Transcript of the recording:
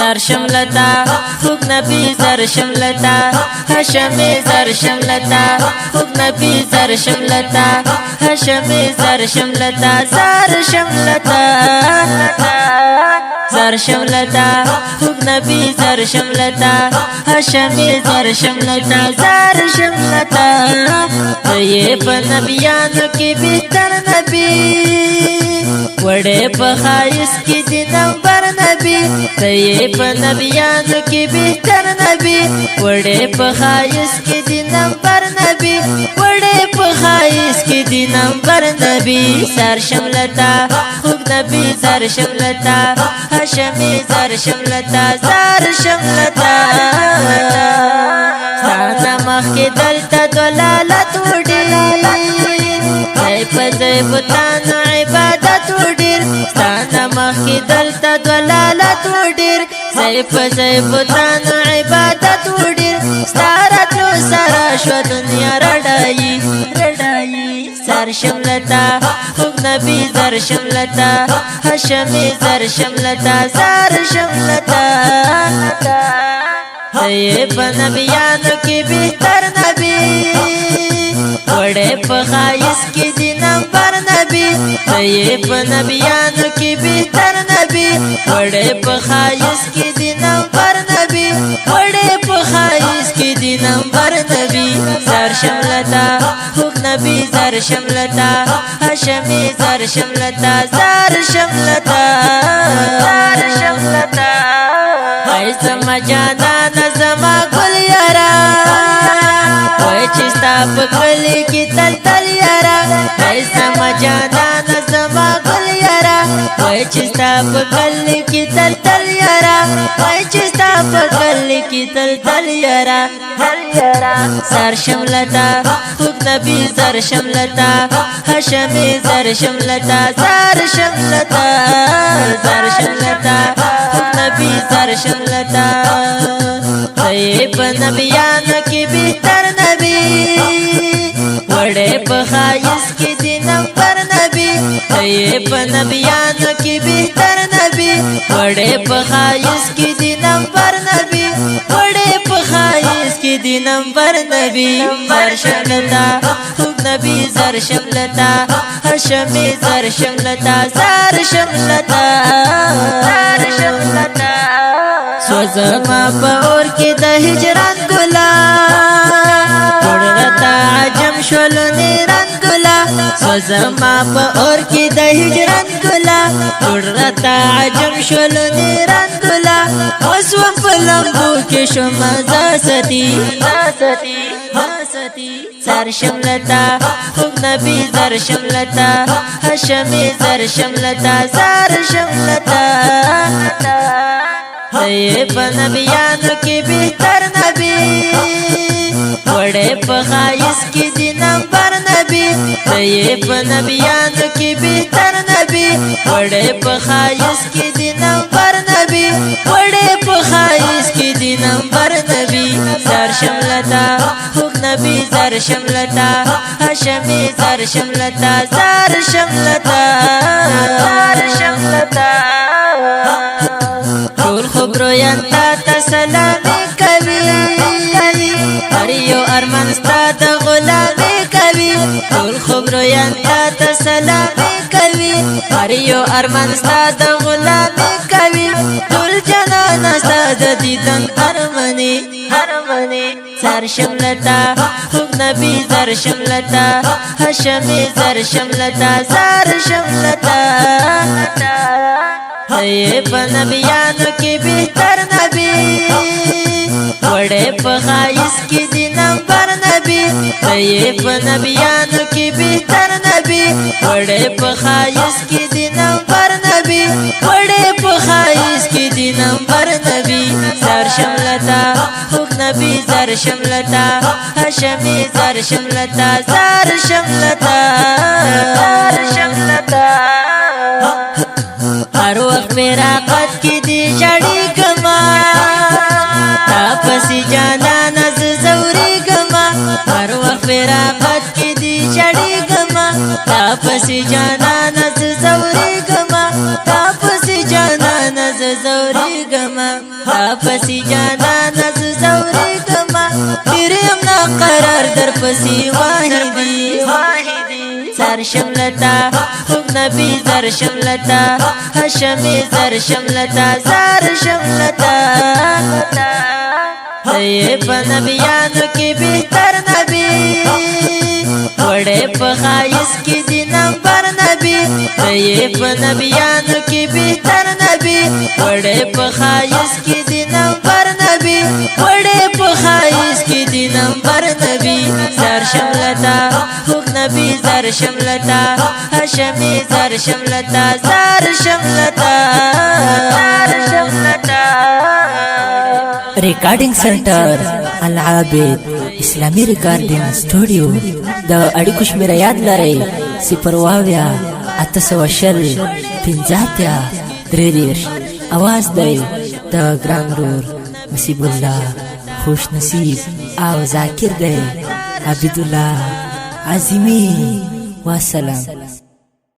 زر شملتا خوب نبی زر شملتا هاشمی زر شملتا خوب نبی زر شملتا هاشمی زر شملتا زر شملتا زر شملتا خوب نبی زر شملتا هاشمی زر شملتا زر شملتا طیب نبیانو کی بہتر نبی وڑے پخائس کی دی نمبر نبی طیب نبیانو کی بہتر نبی وڑے پخائس کی دی نمبر نبی وڑے پخائس کی دی نمبر نبی زر شملتا خوب نبی زر شملتا هاشمی زر شملتا زر شملتا ستانا مخ کی دلتا دلالت وڈیر زی بوتانو عبادت وڈیر ستانا مخ کی دلتا دلالت وڈیر زی بوتانو عبادت وڈیر ستارت لو سارا شو دنیا رڈائی زر شملتا خوب نبی زر شملتا هاشمی زر شملتا زر شملتا طیب نبیانو کی بہتر نبی وڑے پخائس کی دی نمبر نبی طیب نبیانو کی بہتر نبی وڑے پخائس کی دی نمبر نبی وڑے پخائس کی دی نمبر نبی زر شملتا خوب نبی زر شملتا هاشمی زر شملتا زر شملتا زما جانان زما گل یارا وای چې ستا په کلی کې تل تل یارا زما جانان زما گل یارا وای چې ستا په کلی کې تل تل یارا وای چې ستا په کلی کې تل تل یارا زر شملتا خوب نبی زر شملتا هاشمی زر شملتا زر شملتا خوب نبی زر شملتا طیب نبیانو کی بہتر نبی وڑے پخائس کی دی نمبر نبی طیب نبیانو کی بہتر نبی وڑے پخائس کی دی نمبر نبی وڑے پخائس کی دی نمبر نبی زر شملتا خوب نبی زر شملتا هاشمی زر شملتا زر شملتا سوزما پا اور کی دا ہجران گلا توڑتا عجم شولو نیران گلا سوزما پا اور کی دا ہجران گلا توڑتا عجم شولو نیران گلا وسوم پلمبو کی شما زاستی زر شملتا خوب نبی زر شملتا هاشمی زر شملتا زر شملتا طیب نبیانو کی بہتر نبی وڑے پخائس کی دی نمبر نبی طیب نبیانو کی بہتر نبی وڑے پخائس کی دی نمبر نبی وڑے پخائس کی دی نمبر نبی زر شملتا خوب نبی زر شملتا هاشمی زر شملتا زر شملتا ټول خبرویان تا ته سلامي کوي هر یو ارمان ستا د غلامي کوي ټول خبرویان تا ته سلامي کوي هر یو ارمان ستا د غلامي کوي ټول جانان ستا د دیدن ارمني زر شملتا خوب نبی زر شملتا هاشمی زر شملتا زر شملتا طیب نبیانو کی بہتر نبی وڑے پخائس کی دی نمبر نبی طیب نبیانو کی بہتر نبی وڑے پخائس کی دی نمبر نبی وڑے پخائس کی دی نمبر نبی زر شملتا خوب نبی زر شملتا هاشمی زر شملتا زر شملتا ہر وقت میرا قد کی دی جڑی گما تا پسی جانا نز زوری گما ہر وقت میرا قد کی دی جڑی گما تا پسی جانا نز زوری گما تا پسی جانا نز زوري گما پسی جانا نز زوري گما تیریم نا قرار در پسی واحدی زر شملتا خوب نبی زر شملتا هاشمی زر شملتا زر شملتا یہ پا نبیانو کی بہتر نبی وڑے پا خائص کی دی نمبر نبی یہ پا نبیانو کی بہتر نبی وڑے پا خائص کی دی نمبر نبی وڑے پا خائص کی دی نمبر نبی زر شملتا خوک نبی زر شملتا هاشمی زر شملتا زر شملتا ریکارڈنگ سنٹر العابد اسلامی ریکارڈنگ سٹوڈیو د اړیکو شمېره یاد لرئ 0 اواز دی د ګران ورور نصیب الله خوش نصیب او ذاکر دی عبدالله عظیمی والسلام